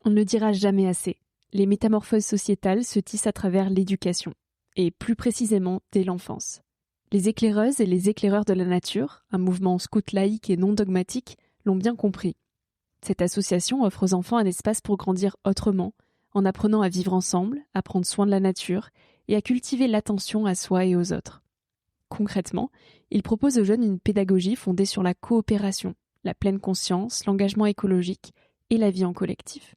On ne le dira jamais assez. Les métamorphoses sociétales se tissent à travers l'éducation, et plus précisément dès l'enfance. Les éclaireuses et les éclaireurs de la nature, un mouvement scout laïque et non dogmatique, l'ont bien compris. Cette association offre aux enfants un espace pour grandir autrement, en apprenant à vivre ensemble, à prendre soin de la nature et à cultiver l'attention à soi et aux autres. Concrètement, il propose aux jeunes une pédagogie fondée sur la coopération, la pleine conscience, l'engagement écologique et la vie en collectif.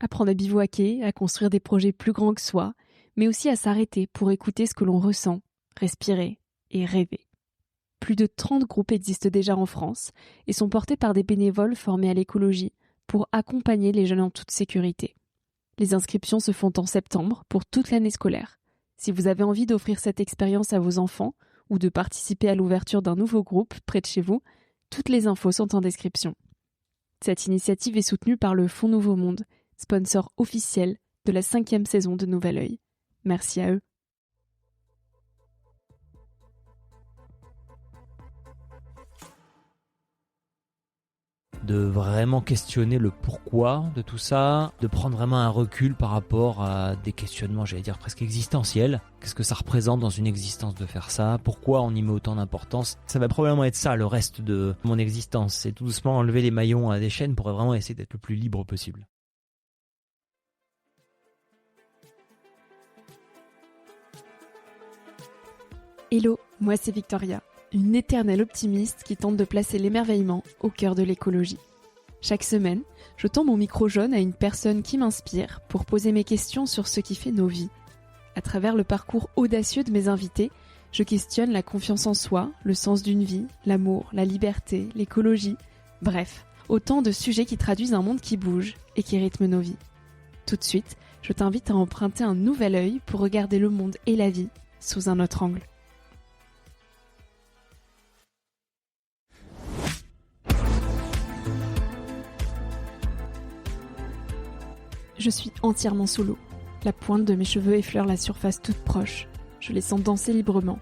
Apprendre à bivouaquer, à construire des projets plus grands que soi, mais aussi à s'arrêter pour écouter ce que l'on ressent, respirer et rêver. Plus de 30 groupes existent déjà en France et sont portés par des bénévoles formés à l'écologie pour accompagner les jeunes en toute sécurité. Les inscriptions se font en septembre pour toute l'année scolaire. Si vous avez envie d'offrir cette expérience à vos enfants ou de participer à l'ouverture d'un nouveau groupe près de chez vous, toutes les infos sont en description. Cette initiative est soutenue par le Fonds Nouveau Monde, sponsor officiel de la 5e saison de Nouvel Œil. Merci à eux. De vraiment questionner le pourquoi de tout ça, de prendre vraiment un recul par rapport à des questionnements, j'allais dire presque existentiels. Qu'est-ce que ça représente dans une existence de faire ça? Pourquoi on y met autant d'importance? Ça va probablement être ça le reste de mon existence. C'est tout doucement enlever les maillons à des chaînes pour vraiment essayer d'être le plus libre possible. Hello, moi c'est Victoria, une éternelle optimiste qui tente de placer l'émerveillement au cœur de l'écologie. Chaque semaine, je tends mon micro jaune à une personne qui m'inspire pour poser mes questions sur ce qui fait nos vies. À travers le parcours audacieux de mes invités, je questionne la confiance en soi, le sens d'une vie, l'amour, la liberté, l'écologie, bref, autant de sujets qui traduisent un monde qui bouge et qui rythme nos vies. Tout de suite, je t'invite à emprunter un nouvel œil pour regarder le monde et la vie sous un autre angle. Je suis entièrement sous l'eau. La pointe de mes cheveux effleure la surface toute proche. Je les sens danser librement.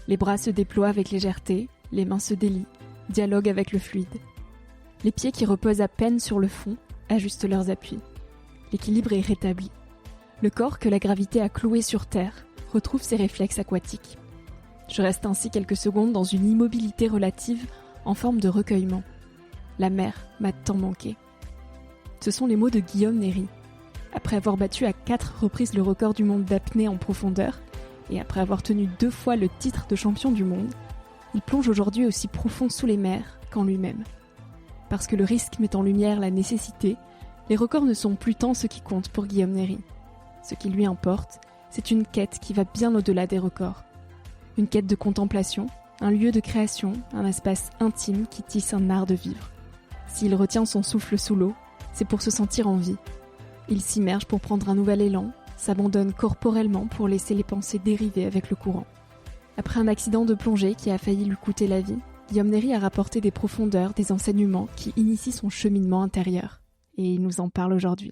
Les bras se déploient avec légèreté, les mains se délient, dialoguent avec le fluide. Les pieds qui reposent à peine sur le fond ajustent leurs appuis. L'équilibre est rétabli. Le corps que la gravité a cloué sur terre retrouve ses réflexes aquatiques. Je reste ainsi quelques secondes dans une immobilité relative en forme de recueillement. La mer m'a tant manqué. Ce sont les mots de Guillaume Néry. Après avoir battu à 4 reprises le record du monde d'apnée en profondeur, et après avoir tenu 2 fois le titre de champion du monde, il plonge aujourd'hui aussi profond sous les mers qu'en lui-même. Parce que le risque met en lumière la nécessité, les records ne sont plus tant ce qui compte pour Guillaume Néry. Ce qui lui importe, c'est une quête qui va bien au-delà des records. Une quête de contemplation, un lieu de création, un espace intime qui tisse un art de vivre. S'il retient son souffle sous l'eau, c'est pour se sentir en vie. Il s'immerge pour prendre un nouvel élan, s'abandonne corporellement pour laisser les pensées dériver avec le courant. Après un accident de plongée qui a failli lui coûter la vie, Guillaume Néry a rapporté des profondeurs, des enseignements qui initient son cheminement intérieur. Et il nous en parle aujourd'hui.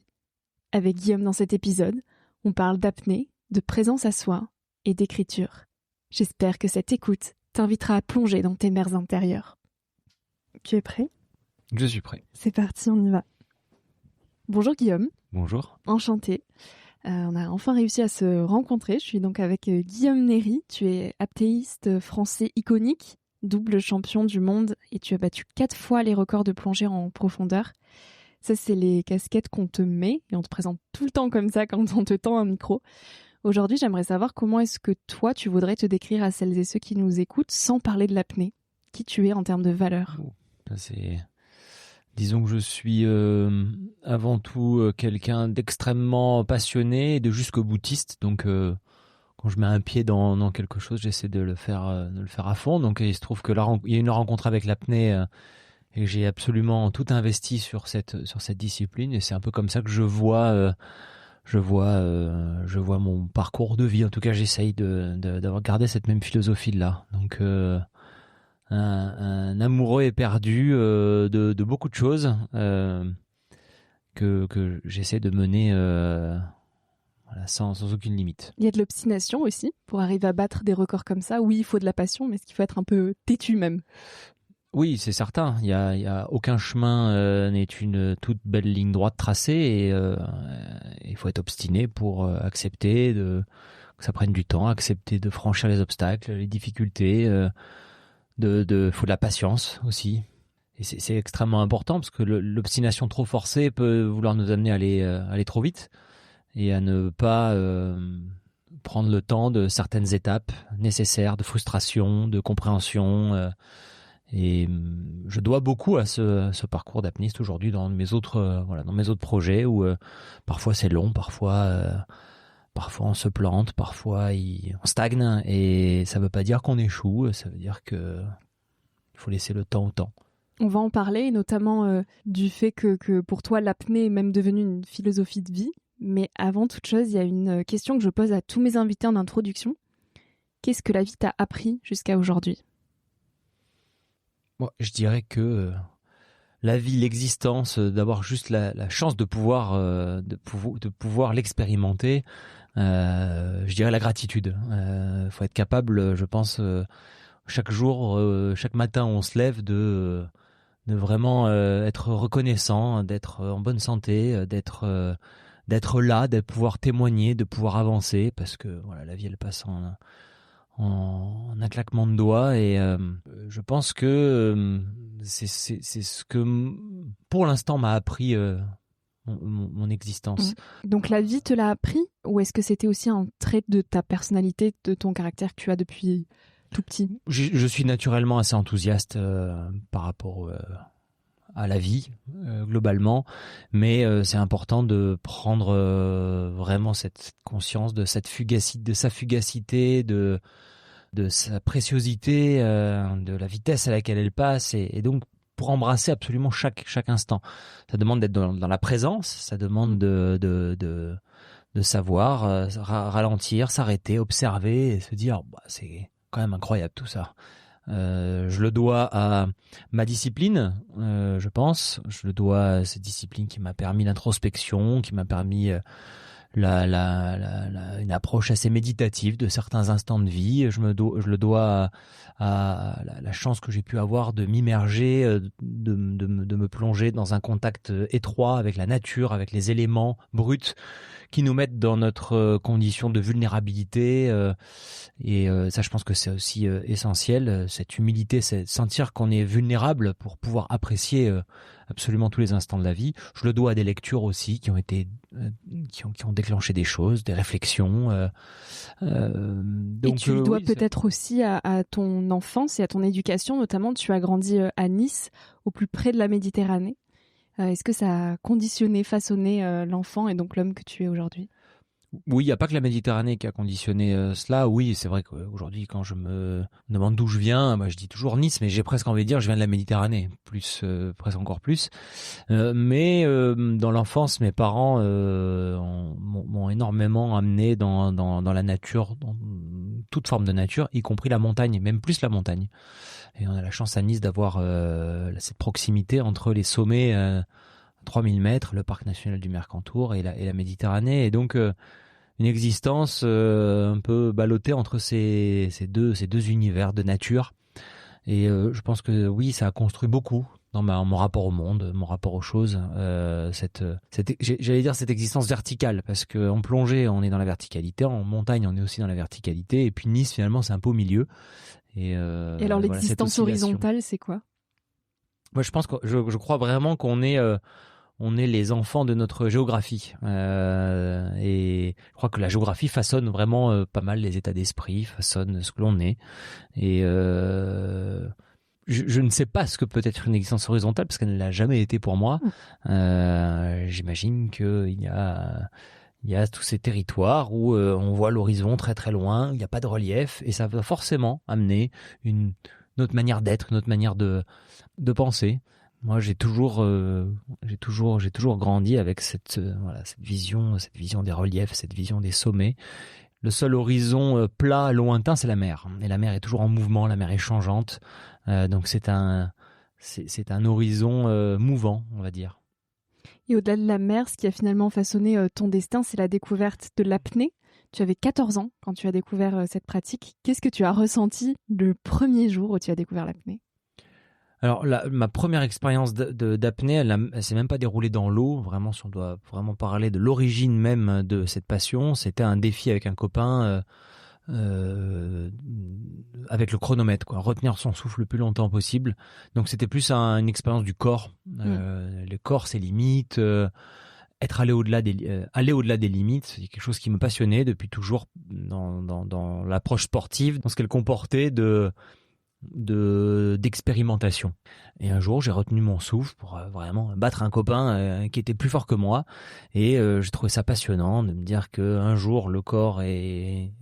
Avec Guillaume dans cet épisode, on parle d'apnée, de présence à soi et d'écriture. J'espère que cette écoute t'invitera à plonger dans tes mers intérieures. Tu es prêt ? Je suis prêt. C'est parti, on y va. Bonjour Guillaume. Bonjour. Enchantée. On a enfin réussi à se rencontrer. Je suis donc avec Guillaume Néry. Tu es apnéiste français iconique, double champion du monde et tu as battu 4 fois les records de plongée en profondeur. Ça, c'est les casquettes qu'on te met et on te présente tout le temps comme ça quand on te tend un micro. Aujourd'hui, j'aimerais savoir comment est-ce que toi, tu voudrais te décrire à celles et ceux qui nous écoutent sans parler de l'apnée. Qui tu es en termes de valeur. Disons que je suis avant tout quelqu'un d'extrêmement passionné et de jusqu'au boutiste. Donc, quand je mets un pied dans quelque chose, j'essaie de le faire à fond. Donc, il se trouve que là, il y a une rencontre avec l'apnée et j'ai absolument tout investi sur cette discipline. Et c'est un peu comme ça que je vois mon parcours de vie. En tout cas, j'essaye d'avoir gardé cette même philosophie-là. Donc, un amoureux éperdu de beaucoup de choses que j'essaie de mener sans aucune limite. Il y a de l'obstination aussi pour arriver à battre des records comme ça. Oui, il faut de la passion, mais est-ce qu'il faut être un peu têtu même ? Oui, c'est certain. Il y a aucun chemin n'est une toute belle ligne droite tracée et il faut être obstiné pour accepter que ça prenne du temps, accepter de franchir les obstacles, les difficultés. Faut de la patience aussi. Et c'est extrêmement important parce que l'obstination trop forcée peut vouloir nous amener à aller trop vite et à ne pas prendre le temps de certaines étapes nécessaires de frustration, de compréhension. Et je dois beaucoup à ce parcours d'apnéiste aujourd'hui dans mes autres projets où parfois c'est long, parfois on se plante, parfois on stagne et ça veut pas dire qu'on échoue, ça veut dire que il faut laisser le temps au temps. On va en parler, notamment du fait que pour toi l'apnée est même devenue une philosophie de vie. Mais avant toute chose, il y a une question que je pose à tous mes invités en introduction. Qu'est-ce que la vie t'a appris jusqu'à aujourd'hui ? Moi, je dirais que la vie, l'existence, d'avoir juste la chance de pouvoir l'expérimenter, je dirais la gratitude. Faut être capable, je pense, chaque jour, chaque matin où on se lève, de vraiment être reconnaissant, d'être en bonne santé, d'être là, de pouvoir témoigner, de pouvoir avancer, parce que voilà, la vie elle passe en un claquement de doigts et je pense que c'est ce que pour l'instant m'a appris mon existence. Donc la vie te l'a appris ou est-ce que c'était aussi un trait de ta personnalité, de ton caractère que tu as depuis tout petit ? Je suis naturellement assez enthousiaste par rapport à la vie globalement, mais c'est important de prendre vraiment cette conscience de sa fugacité, de sa préciosité, de la vitesse à laquelle elle passe, et donc pour embrasser absolument chaque instant. Ça demande d'être dans la présence, ça demande de savoir ralentir, s'arrêter, observer et se dire c'est quand même incroyable tout ça. Je le dois à ma discipline, je pense. Je le dois à cette discipline qui m'a permis l'introspection, qui m'a permis une approche assez méditative de certains instants de vie. Je le dois à la chance que j'ai pu avoir de m'immerger, de me plonger dans un contact étroit avec la nature, avec les éléments bruts qui nous mettent dans notre condition de vulnérabilité. Et ça, je pense que c'est aussi essentiel, cette humilité, c'est sentir qu'on est vulnérable pour pouvoir apprécier absolument tous les instants de la vie. Je le dois à des lectures aussi qui ont déclenché des choses, des réflexions. Et tu le dois peut-être aussi à ton enfance et à ton éducation, notamment tu as grandi à Nice, au plus près de la Méditerranée. Est-ce que ça a conditionné, façonné l'enfant et donc l'homme que tu es aujourd'hui ? Oui, il n'y a pas que la Méditerranée qui a conditionné cela. Oui, c'est vrai qu'aujourd'hui, quand je me demande d'où je viens, moi, je dis toujours Nice, mais j'ai presque envie de dire je viens de la Méditerranée, presque encore plus. Mais dans l'enfance, mes parents m'ont énormément amené dans la nature, dans toute forme de nature, y compris la montagne, même plus la montagne. Et on a la chance à Nice d'avoir cette proximité entre les sommets 3000 mètres, le parc national du Mercantour et la Méditerranée. Et donc, une existence un peu ballottée entre ces deux univers de nature. Et je pense que oui, ça a construit beaucoup dans mon rapport au monde, mon rapport aux choses. J'allais dire cette existence verticale, parce qu'en plongée, on est dans la verticalité, en montagne, on est aussi dans la verticalité. Et puis Nice, finalement, c'est un peu au milieu. Et alors, l'existence horizontale, c'est quoi ? Moi, je pense que je crois vraiment qu'on est les enfants de notre géographie. Et je crois que la géographie façonne vraiment pas mal les états d'esprit, façonne ce que l'on est. Et je ne sais pas ce que peut être une existence horizontale, parce qu'elle ne l'a jamais été pour moi. J'imagine qu'il y a tous ces territoires où on voit l'horizon très très loin, il n'y a pas de relief, et ça va forcément amener une autre manière d'être, une autre manière de penser. Moi, j'ai toujours grandi avec cette vision des reliefs, cette vision des sommets. Le seul horizon plat, lointain, c'est la mer. Et la mer est toujours en mouvement, la mer est changeante. Donc c'est un horizon mouvant, on va dire. Et au-delà de la mer, ce qui a finalement façonné ton destin, c'est la découverte de l'apnée. Tu avais 14 ans quand tu as découvert cette pratique. Qu'est-ce que tu as ressenti le premier jour où tu as découvert l'apnée ? Alors, ma première expérience d'apnée, elle s'est même pas déroulée dans l'eau. Vraiment, si on doit vraiment parler de l'origine même de cette passion, c'était un défi avec un copain, avec le chronomètre, quoi. Retenir son souffle le plus longtemps possible. Donc, c'était plus une expérience du corps. Le corps, ses limites. Aller au-delà des limites, c'est quelque chose qui me passionnait depuis toujours dans l'approche sportive, dans ce qu'elle comportait d'expérimentation. Et un jour, j'ai retenu mon souffle pour vraiment battre un copain qui était plus fort que moi. Et j'ai trouvé ça passionnant de me dire qu'un jour, le corps est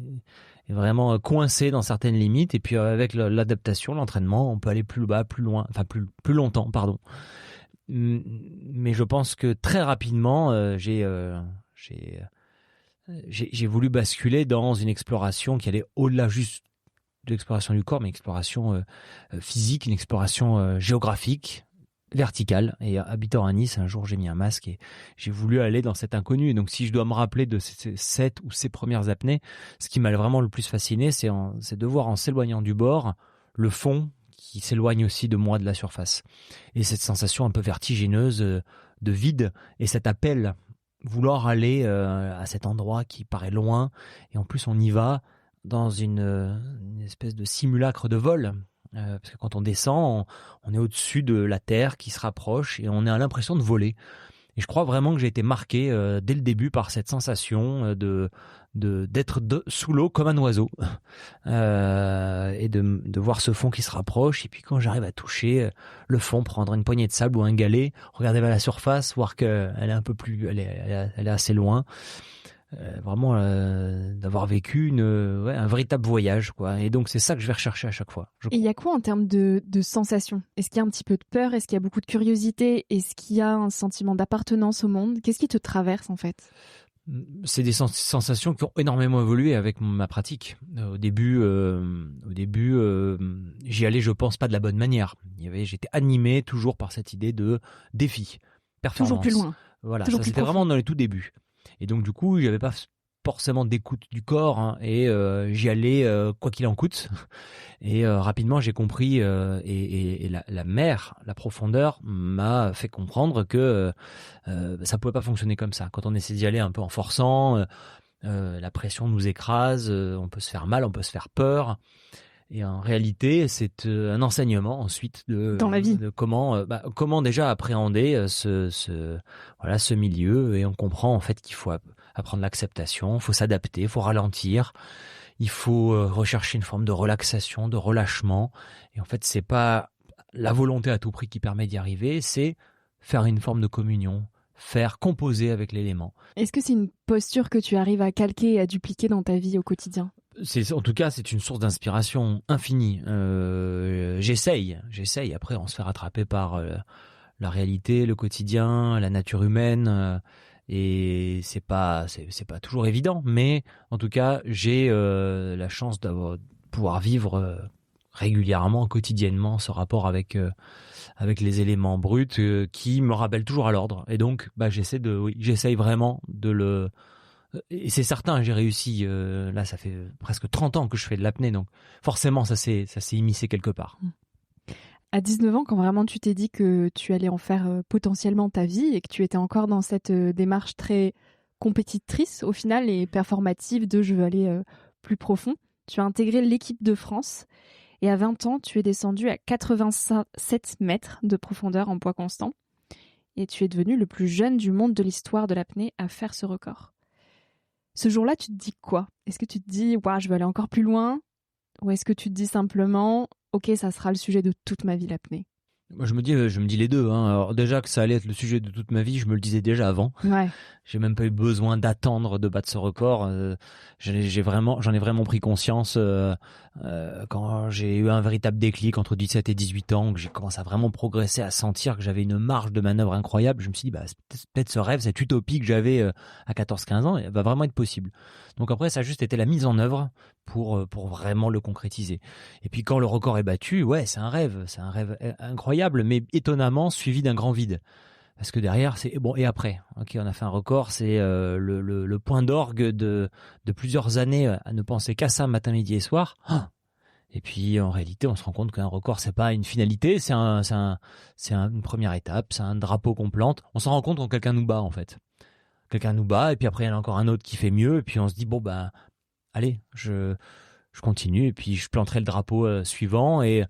vraiment coincé dans certaines limites. Et puis avec l'adaptation, l'entraînement, on peut aller plus bas, plus loin, enfin plus longtemps, pardon. Mais je pense que très rapidement, j'ai voulu basculer dans une exploration qui allait au-delà juste de l'exploration du corps, mais une exploration physique, une exploration géographique, verticale. Et habitant à Nice, un jour, j'ai mis un masque et j'ai voulu aller dans cet inconnu. Et donc, si je dois me rappeler de ces premières apnées, ce qui m'a vraiment le plus fasciné, c'est de voir en s'éloignant du bord, le fond qui s'éloigne aussi de moi de la surface. Et cette sensation un peu vertigineuse de vide et cet appel, vouloir aller à cet endroit qui paraît loin. Et en plus, on y va dans une espèce de simulacre de vol. Parce que quand on descend, on est au-dessus de la terre qui se rapproche et on a l'impression de voler. Et je crois vraiment que j'ai été marqué dès le début par cette sensation d'être sous l'eau comme un oiseau et de voir ce fond qui se rapproche. Et puis quand j'arrive à toucher le fond, prendre une poignée de sable ou un galet, regarder vers la surface, voir qu'elle est un peu plus, elle est assez loin. Vraiment d'avoir vécu un véritable voyage, quoi. Et donc c'est ça que je vais rechercher à chaque fois. Et il y a quoi en termes de sensations? Est-ce qu'il y a un petit peu de peur? Est-ce qu'il y a beaucoup de curiosité? Est-ce qu'il y a un sentiment d'appartenance au monde? Qu'est-ce qui te traverse en fait? C'est des sensations qui ont énormément évolué avec ma pratique. Au début, j'y allais, je pense, pas de la bonne manière. J'étais animé toujours par cette idée de défi, performance. Toujours plus loin. Voilà, toujours ça plus c'était profond. vraiment dans les tout débuts. Et donc du coup, j'avais pas forcément d'écoute du corps, hein, et j'y allais quoi qu'il en coûte. Et rapidement, j'ai compris et la mer, la profondeur m'a fait comprendre que ça pouvait pas fonctionner comme ça. Quand on essaie d'y aller un peu en forçant, la pression nous écrase, on peut se faire mal, on peut se faire peur. Et en réalité, c'est un enseignement ensuite dans la vie, de comment déjà appréhender ce milieu. Et on comprend en fait qu'il faut apprendre l'acceptation, il faut s'adapter, il faut ralentir, il faut rechercher une forme de relaxation, de relâchement. Et en fait, c'est pas la volonté à tout prix qui permet d'y arriver, c'est faire une forme de communion, faire composer avec l'élément. Est-ce que c'est une posture que tu arrives à calquer et à dupliquer dans ta vie au quotidien? En tout cas, c'est une source d'inspiration infinie. J'essaye. Après, on se fait rattraper par la réalité, le quotidien, la nature humaine, et c'est pas toujours évident. Mais en tout cas, j'ai la chance de pouvoir vivre régulièrement, quotidiennement, ce rapport avec les éléments bruts qui me rappellent toujours à l'ordre. Et donc, j'essaye vraiment de le. Et c'est certain, j'ai réussi. Là, ça fait presque 30 ans que je fais de l'apnée, donc forcément, ça s'est immiscé quelque part. À 19 ans, quand vraiment tu t'es dit que tu allais en faire potentiellement ta vie et que tu étais encore dans cette démarche très compétitrice au final et performative de je veux aller plus profond, tu as intégré l'équipe de France et à 20 ans, tu es descendu à 87 mètres de profondeur en poids constant et tu es devenu le plus jeune du monde de l'histoire de l'apnée à faire ce record. Ce jour-là, tu te dis quoi? Est-ce que tu te dis « je veux aller encore plus loin » ou est-ce que tu te dis simplement « ok, ça sera le sujet de toute ma vie, l'apnée » ? Moi, je me dis les deux. Hein. Alors déjà que ça allait être le sujet de toute ma vie, je me le disais déjà avant. Ouais. J'ai même pas eu besoin d'attendre de battre ce record. J'en ai vraiment pris conscience quand j'ai eu un véritable déclic entre 17 et 18 ans, que j'ai commencé à vraiment progresser, à sentir que j'avais une marge de manœuvre incroyable. Je me suis dit, peut-être ce rêve, cette utopie que j'avais à 14-15 ans, elle va vraiment être possible. Donc après, ça a juste été la mise en œuvre pour vraiment le concrétiser. Et puis quand le record est battu, c'est un rêve incroyable, mais étonnamment suivi d'un grand vide. Parce que derrière, c'est bon, et après, ok, on a fait un record, c'est le point d'orgue de plusieurs années à ne penser qu'à ça matin, midi et soir. Et puis en réalité, on se rend compte qu'un record, c'est pas une finalité, c'est une première étape, c'est un drapeau qu'on plante. On s'en rend compte quand quelqu'un nous bat en fait. Quelqu'un nous bat, et puis après il y en a encore un autre qui fait mieux, et puis on se dit bon ben allez, je continue, et puis je planterai le drapeau suivant, et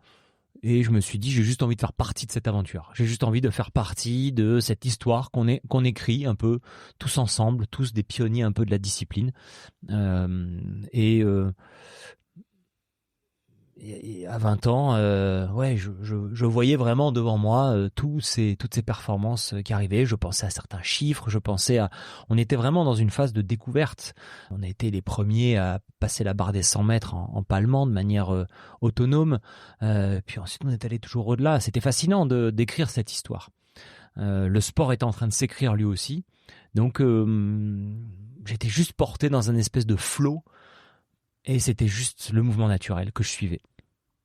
je me suis dit j'ai juste envie de faire partie de cette aventure. J'ai juste envie de faire partie de cette histoire qu'on écrit un peu tous ensemble, tous des pionniers un peu de la discipline. Et à 20 ans, ouais, je voyais vraiment devant moi toutes ces performances qui arrivaient. Je pensais à certains chiffres, on était vraiment dans une phase de découverte. On a été les premiers à passer la barre des 100 mètres en palmant de manière autonome. Puis ensuite, on est allé toujours au-delà. C'était fascinant d'écrire cette histoire. Le sport était en train de s'écrire lui aussi. Donc, j'étais juste porté dans un espèce de flow. Et c'était juste le mouvement naturel que je suivais.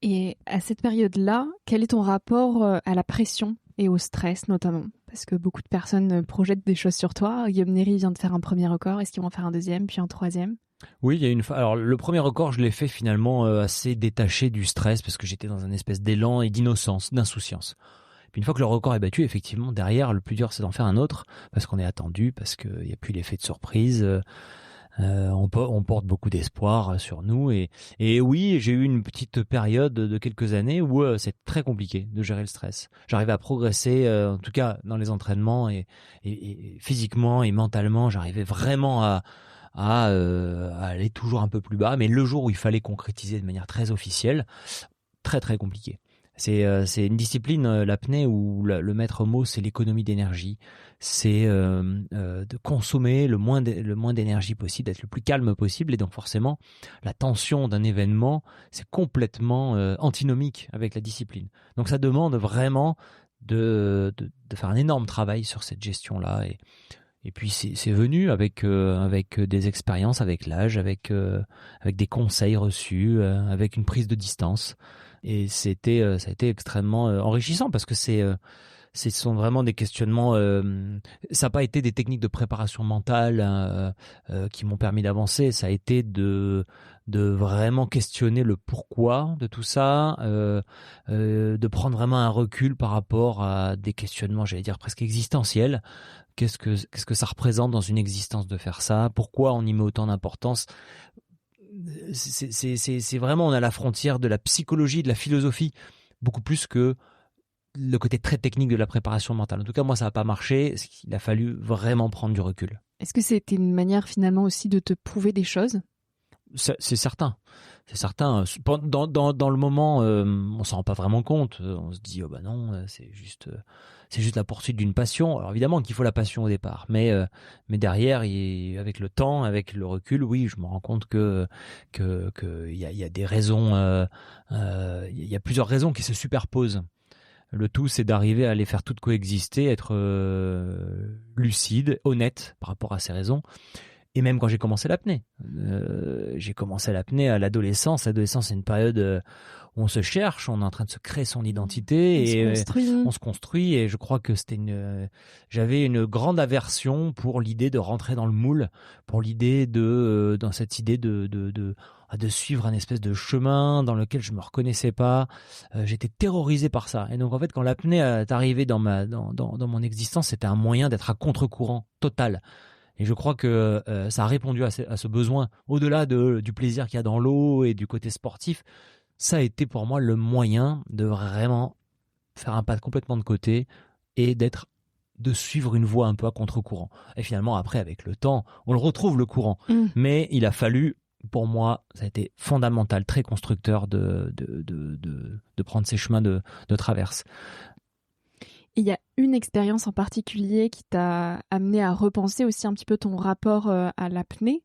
Et à cette période-là, quel est ton rapport à la pression et au stress notamment? Parce que beaucoup de personnes projettent des choses sur toi. Guillaume Néry vient de faire un premier record. Est-ce qu'ils vont en faire un deuxième, puis un troisième? Oui, il y a alors le premier record, je l'ai fait finalement assez détaché du stress parce que j'étais dans une espèce d'élan et d'innocence, d'insouciance. Puis une fois que le record est battu, effectivement, derrière, le plus dur, c'est d'en faire un autre parce qu'on est attendu, parce qu'il n'y a plus l'effet de surprise. On porte beaucoup d'espoir sur nous et oui, j'ai eu une petite période de quelques années où c'est très compliqué de gérer le stress. J'arrivais à progresser, en tout cas dans les entraînements et physiquement et mentalement, j'arrivais vraiment à aller toujours un peu plus bas. Mais le jour où il fallait concrétiser de manière très officielle, très très compliqué. C'est une discipline, l'apnée, où le maître mot, c'est l'économie d'énergie. C'est de consommer le moins d'énergie possible, d'être le plus calme possible. Et donc forcément, la tension d'un événement, c'est complètement antinomique avec la discipline. Donc ça demande vraiment de faire un énorme travail sur cette gestion-là. Et puis c'est venu avec des expériences, avec l'âge, avec des conseils reçus, avec une prise de distance. Et ça a été extrêmement enrichissant parce que ce sont vraiment des questionnements. Ça n'a pas été des techniques de préparation mentale qui m'ont permis d'avancer. Ça a été de vraiment questionner le pourquoi de tout ça, de prendre vraiment un recul par rapport à des questionnements, j'allais dire presque existentiels. Qu'est-ce que ça représente dans une existence de faire ça? Pourquoi on y met autant d'importance? C'est vraiment, on est à la frontière de la psychologie, de la philosophie, beaucoup plus que le côté très technique de la préparation mentale. En tout cas, moi, ça n'a pas marché. Il a fallu vraiment prendre du recul. Est-ce que c'était une manière finalement aussi de te prouver des choses? C'est certain. C'est certain. Dans le moment, on s'en rend pas vraiment compte. On se dit, oh bah non, c'est juste la poursuite d'une passion. Alors évidemment qu'il faut la passion au départ, mais derrière, avec le temps, avec le recul, oui, je me rends compte que il y a des raisons, il y a plusieurs raisons qui se superposent. Le tout, c'est d'arriver à les faire toutes coexister, être lucide, honnête par rapport à ces raisons. Et même quand j'ai commencé l'apnée. J'ai commencé l'apnée à l'adolescence. L'adolescence, c'est une période où on se cherche, on est en train de se créer son identité. On se construit. Et je crois que j'avais une grande aversion pour l'idée de rentrer dans le moule, pour l'idée dans cette idée de suivre un espèce de chemin dans lequel je me reconnaissais pas. J'étais terrorisé par ça. Et donc, en fait, quand l'apnée est arrivée dans mon existence, c'était un moyen d'être à contre-courant total. Et je crois que ça a répondu à ce besoin, au-delà du plaisir qu'il y a dans l'eau et du côté sportif. Ça a été pour moi le moyen de vraiment faire un pas complètement de côté et de suivre une voie un peu à contre-courant. Et finalement, après, avec le temps, on le retrouve, le courant. Mais il a fallu, pour moi, ça a été fondamental, très constructeur de prendre ces chemins de traverse. Il y a une expérience en particulier qui t'a amené à repenser aussi un petit peu ton rapport à l'apnée.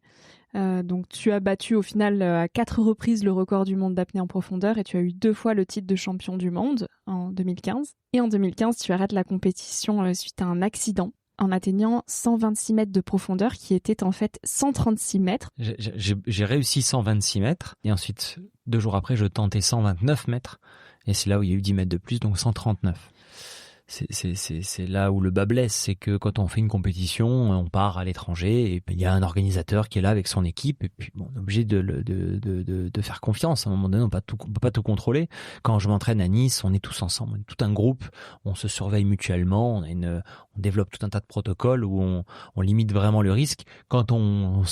Donc tu as battu au final à 4 reprises le record du monde d'apnée en profondeur et tu as eu 2 fois le titre de champion du monde en 2015. Et en 2015, tu arrêtes la compétition suite à un accident en atteignant 126 mètres de profondeur qui était en fait 136 mètres. J'ai réussi 126 mètres et ensuite 2 jours après je tentais 129 mètres et c'est là où il y a eu 10 mètres de plus, donc 139. c'est là où le bas blesse, c'est que quand on fait une compétition, on part à l'étranger et il y a un organisateur qui est là avec son équipe et puis bon, on est obligé de faire confiance. À un moment donné, on peut pas tout contrôler. Quand je m'entraîne à Nice, on est tous ensemble, on est tout un groupe, on se surveille mutuellement, on développe tout un tas de protocoles où on limite vraiment le risque. Quand on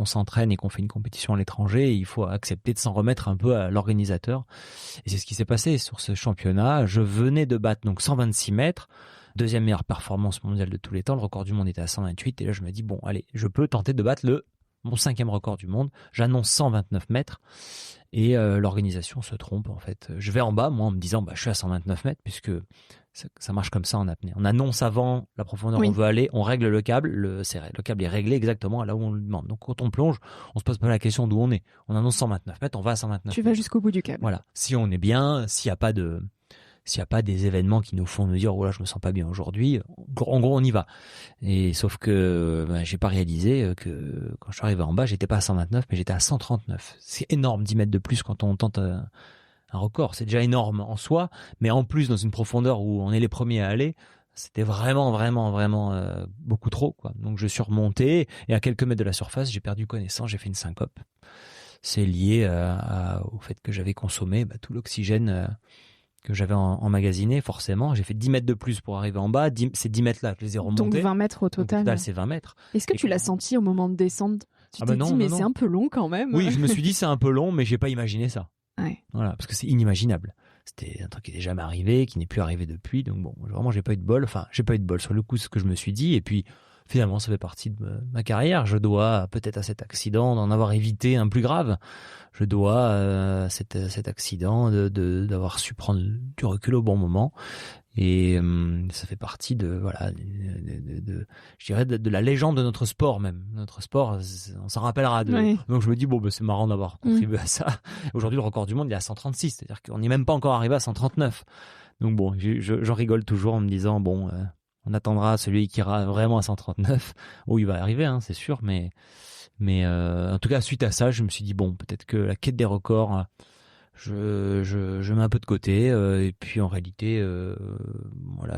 s'entraîne et qu'on fait une compétition à l'étranger, il faut accepter de s'en remettre un peu à l'organisateur. Et c'est ce qui s'est passé sur ce championnat. Je venais de battre donc 126 mètres, deuxième meilleure performance mondiale de tous les temps. Le record du monde était à 128. Et là, je me dis, bon, allez, je peux tenter de battre mon 5e record du monde. J'annonce 129 mètres. Et l'organisation se trompe, en fait. Je vais en bas, moi, en me disant, je suis à 129 mètres, puisque ça marche comme ça en apnée. On annonce avant la profondeur où on veut aller, on règle le câble. Le câble est réglé exactement là où on le demande. Donc, quand on plonge, on se pose pas la question d'où on est. On annonce 129 mètres, on va à 129 Tu mètres. vas jusqu'au bout du câble. Voilà. Si on est bien, s'il n'y a pas des événements qui nous font nous dire oh là je me sens pas bien aujourd'hui, en gros on y va. Et sauf que j'ai pas réalisé que quand je suis arrivé en bas, j'étais pas à 129 mais j'étais à 139. C'est énorme, 10 mètres de plus quand on tente un record, c'est déjà énorme en soi, mais en plus dans une profondeur où on est les premiers à aller, c'était vraiment beaucoup trop quoi. Donc je suis remonté et à quelques mètres de la surface, j'ai perdu connaissance, j'ai fait une syncope. C'est lié au fait que j'avais consommé tout l'oxygène que j'avais emmagasiné, forcément. J'ai fait 10 mètres de plus pour arriver en bas. Ces 10 mètres-là, je les ai remontés. Donc 20 mètres au total. Au total, c'est 20 mètres. Est-ce que tu l'as senti au moment de descendre? Tu t'es dit, mais c'est un peu long quand même. Oui, je me suis dit, c'est un peu long, mais j'ai pas imaginé ça. Ouais. Voilà, parce que c'est inimaginable. C'était un truc qui n'était jamais arrivé, qui n'est plus arrivé depuis. Donc bon, vraiment, j'ai pas eu de bol. Enfin, j'ai pas eu de bol sur le coup, ce que je me suis dit. Et puis, finalement, ça fait partie de ma carrière. Je dois, peut-être à cet accident, d'en avoir évité un plus grave. Je dois à cet accident d'avoir su prendre du recul au bon moment. Et ça fait partie je dirais de la légende de notre sport même. Notre sport, on s'en rappellera. Oui. Donc je me dis, c'est marrant d'avoir contribué à ça. Aujourd'hui, le record du monde, il est à 136. C'est-à-dire qu'on n'est même pas encore arrivé à 139. Donc bon, j'en rigole toujours en me disant, on attendra celui qui ira vraiment à 139. Oh, il va arriver, hein, c'est sûr, mais en tout cas, suite à ça, je me suis dit, peut-être que la quête des records, je mets un peu de côté. Et puis, en réalité,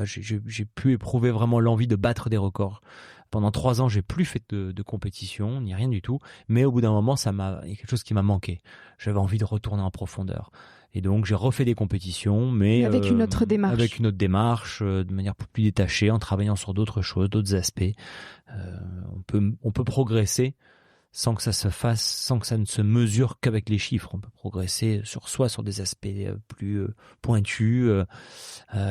j'ai pu éprouver vraiment l'envie de battre des records. Pendant 3 ans, j'ai plus fait de compétition, ni rien du tout. Mais au bout d'un moment, il y a quelque chose qui m'a manqué. J'avais envie de retourner en profondeur. Et donc, j'ai refait des compétitions, mais avec une autre démarche. Avec une autre démarche, de manière plus détachée, en travaillant sur d'autres choses, d'autres aspects. On peut progresser sans que ça se fasse, sans que ça ne se mesure qu'avec les chiffres. On peut progresser sur des aspects plus pointus.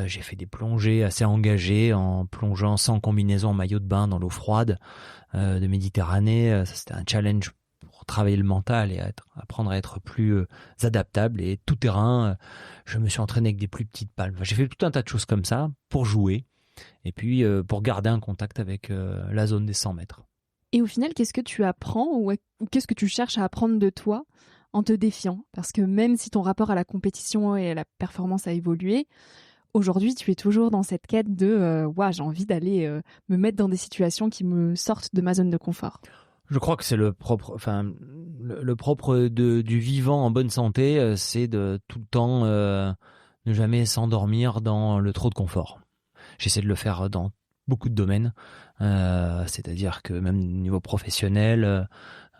J'ai fait des plongées assez engagées en plongeant sans combinaison en maillot de bain dans l'eau froide de Méditerranée. Ça, c'était un challenge pour travailler le mental et apprendre à être plus adaptable et tout terrain. Je me suis entraîné avec des plus petites palmes. J'ai fait tout un tas de choses comme ça pour jouer et puis pour garder un contact avec la zone des 100 mètres. Et au final, qu'est-ce que tu apprends ou qu'est-ce que tu cherches à apprendre de toi en te défiant? Parce que même si ton rapport à la compétition et à la performance a évolué, aujourd'hui, tu es toujours dans cette quête de j'ai envie d'aller me mettre dans des situations qui me sortent de ma zone de confort. Je crois que c'est le propre du vivant en bonne santé, c'est de tout le temps ne jamais s'endormir dans le trop de confort. J'essaie de le faire dans beaucoup de domaines, c'est-à-dire que même au niveau professionnel,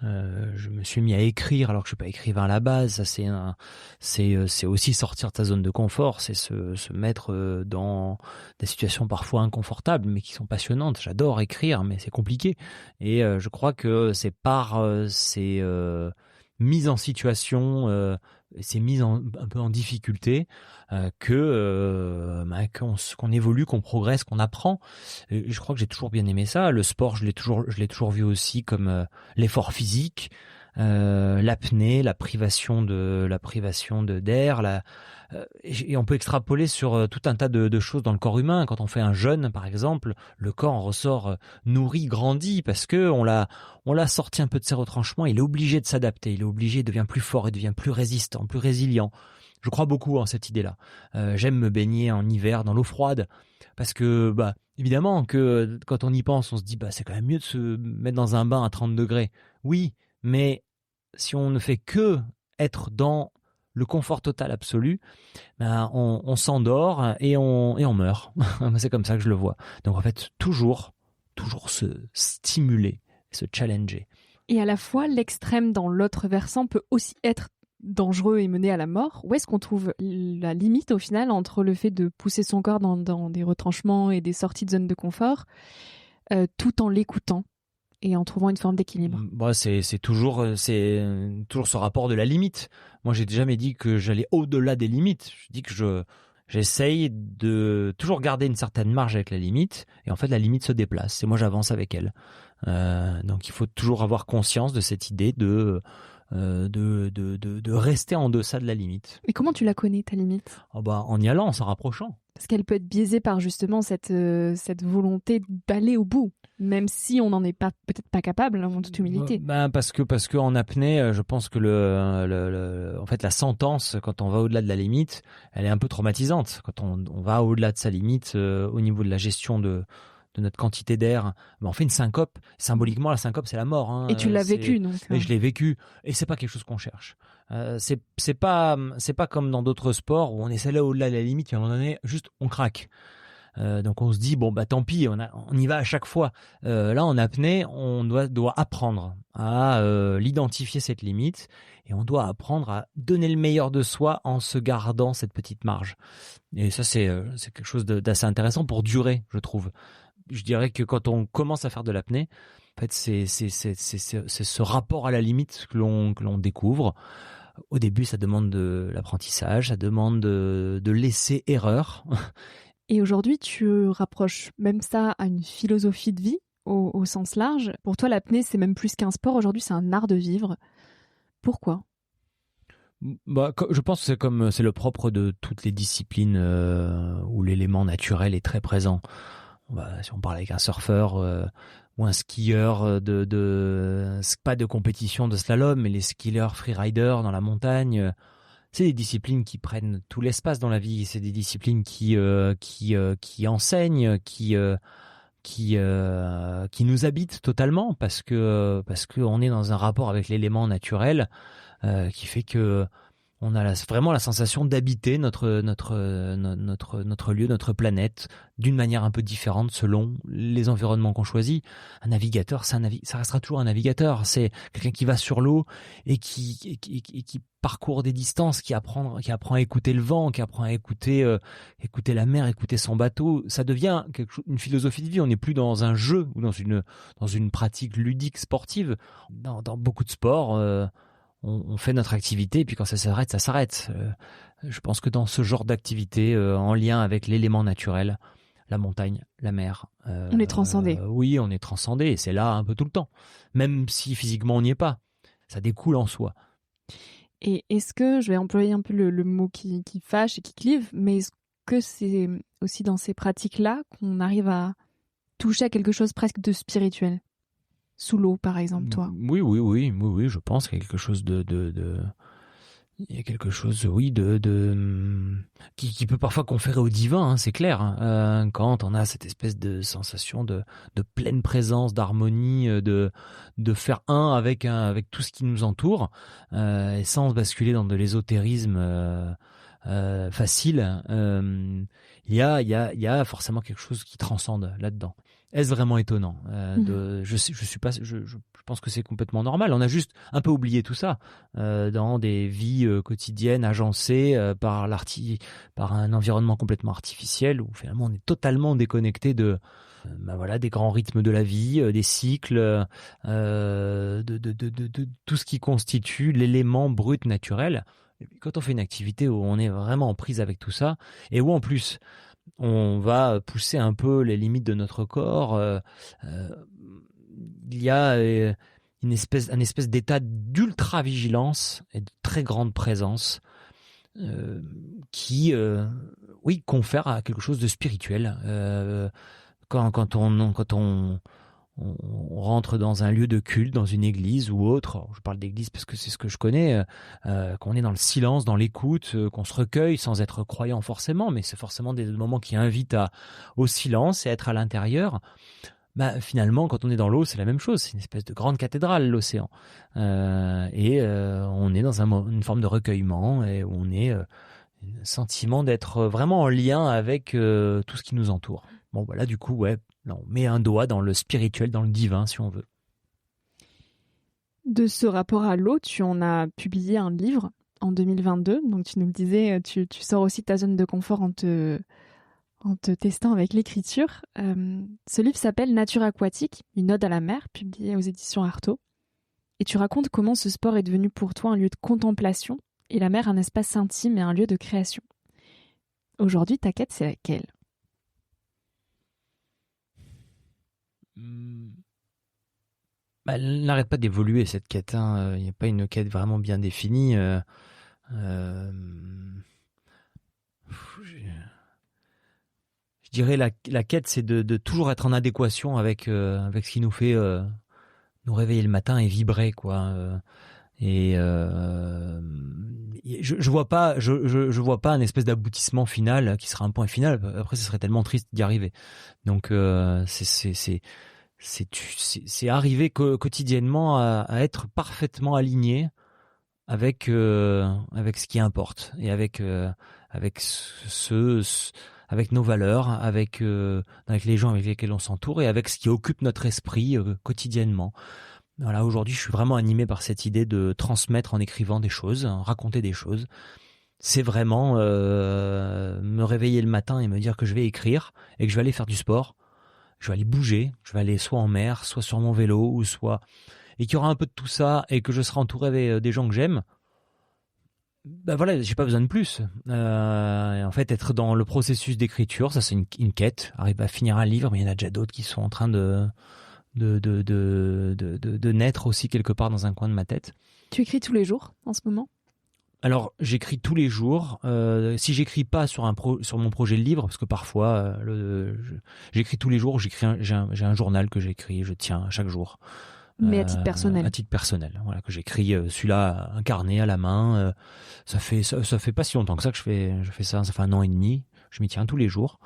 je me suis mis à écrire alors que je suis pas écrivain à la base. Ça, c'est aussi sortir de ta zone de confort, c'est se mettre dans des situations parfois inconfortables mais qui sont passionnantes. J'adore écrire mais c'est compliqué et je crois que c'est par ces mises en situation, ces mises un peu en difficulté qu'on évolue, qu'on progresse, qu'on apprend. Et je crois que j'ai toujours bien aimé ça. Le sport, je l'ai toujours vu aussi comme l'effort physique, l'apnée, la privation d'air, et on peut extrapoler sur tout un tas de choses dans le corps humain. Quand on fait un jeûne, par exemple, le corps en ressort nourri, grandi, parce que on l'a sorti un peu de ses retranchements. Il est obligé de s'adapter, il devient plus fort, il devient plus résistant, plus résilient. Je crois beaucoup en cette idée-là. J'aime me baigner en hiver dans l'eau froide, parce que évidemment que quand on y pense, on se dit c'est quand même mieux de se mettre dans un bain à 30 degrés. Oui, mais si on ne fait que être dans le confort total absolu, ben, on s'endort et on meurt. C'est comme ça que je le vois. Donc en fait, toujours se stimuler, se challenger. Et à la fois, l'extrême dans l'autre versant peut aussi être dangereux et mener à la mort. Où est-ce qu'on trouve la limite au final entre le fait de pousser son corps dans des retranchements et des sorties de zone de confort, tout en l'écoutant et en trouvant une forme d'équilibre? Bon, c'est toujours ce rapport de la limite. Moi, j'ai jamais dit que j'allais au-delà des limites. Je dis que j'essaye de toujours garder une certaine marge avec la limite, et en fait, la limite se déplace, et moi, j'avance avec elle. Donc, il faut toujours avoir conscience de cette idée de rester en deçà de la limite. Et comment tu la connais, ta limite? En y allant, en s'en rapprochant. Parce qu'elle peut être biaisée par justement cette volonté d'aller au bout, même si on n'en est peut-être pas capable, en toute humilité. Parce que en apnée, je pense que en fait, la sentence, quand on va au-delà de la limite, elle est un peu traumatisante. Quand on va au-delà de sa limite, au niveau de la gestion de notre quantité d'air, on fait une syncope. Symboliquement, la syncope, c'est la mort. Hein. Et tu l'as vécu, donc. Et je l'ai vécu, et c'est pas quelque chose qu'on cherche. C'est pas comme dans d'autres sports où on essaie là au-delà de la limite et à un moment donné, juste on craque. Donc on se dit tant pis, on y va à chaque fois. Là en apnée, on doit apprendre à l'identifier cette limite, et on doit apprendre à donner le meilleur de soi en se gardant cette petite marge. Et ça c'est quelque chose d'assez intéressant pour durer, je trouve. Je dirais que quand on commence à faire de l'apnée, en fait c'est ce rapport à la limite que l'on découvre. Au début, ça demande de l'apprentissage, ça demande de laisser erreur. Et aujourd'hui, tu rapproches même ça à une philosophie de vie au sens large. Pour toi, l'apnée, c'est même plus qu'un sport. Aujourd'hui, c'est un art de vivre. Pourquoi ? Je pense que c'est le propre de toutes les disciplines où l'élément naturel est très présent. Si on parle avec un surfeur ou un skieur pas de compétition de slalom, mais les skieurs freeriders dans la montagne, c'est des disciplines qui prennent tout l'espace dans la vie. C'est des disciplines qui enseignent, qui nous habitent totalement parce que on est dans un rapport avec l'élément naturel qui fait que on a vraiment la sensation d'habiter notre lieu, notre planète, d'une manière un peu différente selon les environnements qu'on choisit. Un navigateur, ça restera toujours un navigateur. C'est quelqu'un qui va sur l'eau et qui parcourt des distances, qui apprend à écouter le vent, qui apprend à écouter la mer, écouter son bateau. Ça devient une philosophie de vie. On n'est plus dans un jeu ou dans une pratique ludique sportive. Dans beaucoup de sports, on fait notre activité, et puis quand ça s'arrête, ça s'arrête. Je pense que dans ce genre d'activité, en lien avec l'élément naturel, la montagne, la mer... on est transcendé. Oui, on est transcendé, et c'est là un peu tout le temps. Même si physiquement on n'y est pas. Ça découle en soi. Et est-ce que, je vais employer un peu le mot qui fâche et qui clive, mais est-ce que c'est aussi dans ces pratiques-là qu'on arrive à toucher à quelque chose presque de spirituel ? Sous l'eau, par exemple, toi. Oui, je pense qu'il y a quelque chose il y a quelque chose, oui, qui peut parfois conférer au divin, hein, c'est clair. Hein, quand on a cette espèce de sensation de pleine présence, d'harmonie, de faire un avec tout ce qui nous entoure, et sans basculer dans de l'ésotérisme facile, il y a forcément quelque chose qui transcende là-dedans. Est-ce vraiment étonnant je pense que c'est complètement normal. On a juste un peu oublié tout ça dans des vies quotidiennes agencées par un environnement complètement artificiel où finalement on est totalement déconnecté des grands rythmes de la vie, des cycles, de tout ce qui constitue l'élément brut naturel. Et puis quand on fait une activité où on est vraiment en prise avec tout ça, et où en plus on va pousser un peu les limites de notre corps, il y a un espèce d'état d'ultra-vigilance et de très grande présence qui confère à quelque chose de spirituel. Quand on rentre dans un lieu de culte, dans une église ou autre, je parle d'église parce que c'est ce que je connais, qu'on est dans le silence, dans l'écoute, qu'on se recueille sans être croyant forcément, mais c'est forcément des moments qui invitent au silence et à être à l'intérieur. Finalement, quand on est dans l'eau, c'est la même chose. C'est une espèce de grande cathédrale, l'océan. On est dans une forme de recueillement et on est un sentiment d'être vraiment en lien avec tout ce qui nous entoure. Bon, voilà, du coup, là, on met un doigt dans le spirituel, dans le divin, si on veut. De ce rapport à l'eau, tu en as publié un livre en 2022. Donc, tu nous le disais, tu sors aussi de ta zone de confort en te testant avec l'écriture. Ce livre s'appelle Nature aquatique, une ode à la mer, publié aux éditions Artaud. Et tu racontes comment ce sport est devenu pour toi un lieu de contemplation et la mer un espace intime et un lieu de création. Aujourd'hui, ta quête, c'est laquelle ? Elle n'arrête pas d'évoluer, cette quête. Il n'y a pas une quête vraiment bien définie. Je dirais la quête, c'est de toujours être en adéquation avec ce qui nous fait nous réveiller le matin et vibrer, quoi. Je vois pas un espèce d'aboutissement final qui sera un point final. Après, ce serait tellement triste d'y arriver. Donc c'est arriver quotidiennement à être parfaitement aligné avec ce qui importe et avec avec nos valeurs, avec les gens avec lesquels on s'entoure et avec ce qui occupe notre esprit quotidiennement. Voilà, aujourd'hui, je suis vraiment animé par cette idée de transmettre en écrivant des choses, raconter des choses. C'est vraiment me réveiller le matin et me dire que je vais écrire et que je vais aller faire du sport. Je vais aller bouger, je vais aller soit en mer, soit sur mon vélo, ou soit... Et qu'il y aura un peu de tout ça et que je serai entouré avec des gens que j'aime. Voilà, j'ai pas besoin de plus. En fait, être dans le processus d'écriture, ça c'est une quête. Arriver à finir un livre, mais il y en a déjà d'autres qui sont en train de naître aussi quelque part dans un coin de ma tête. Tu écris tous les jours en ce moment ? Alors, j'écris tous les jours. Si j'écris pas sur mon projet de livre, parce que parfois j'écris tous les jours, j'ai un journal que j'écris, je tiens chaque jour. Mais à titre personnel. À titre personnel, voilà, que j'écris celui-là incarné à la main. Ça fait pas si longtemps que ça que je fais ça. Ça fait 1 an et demi. Je m'y tiens tous les jours.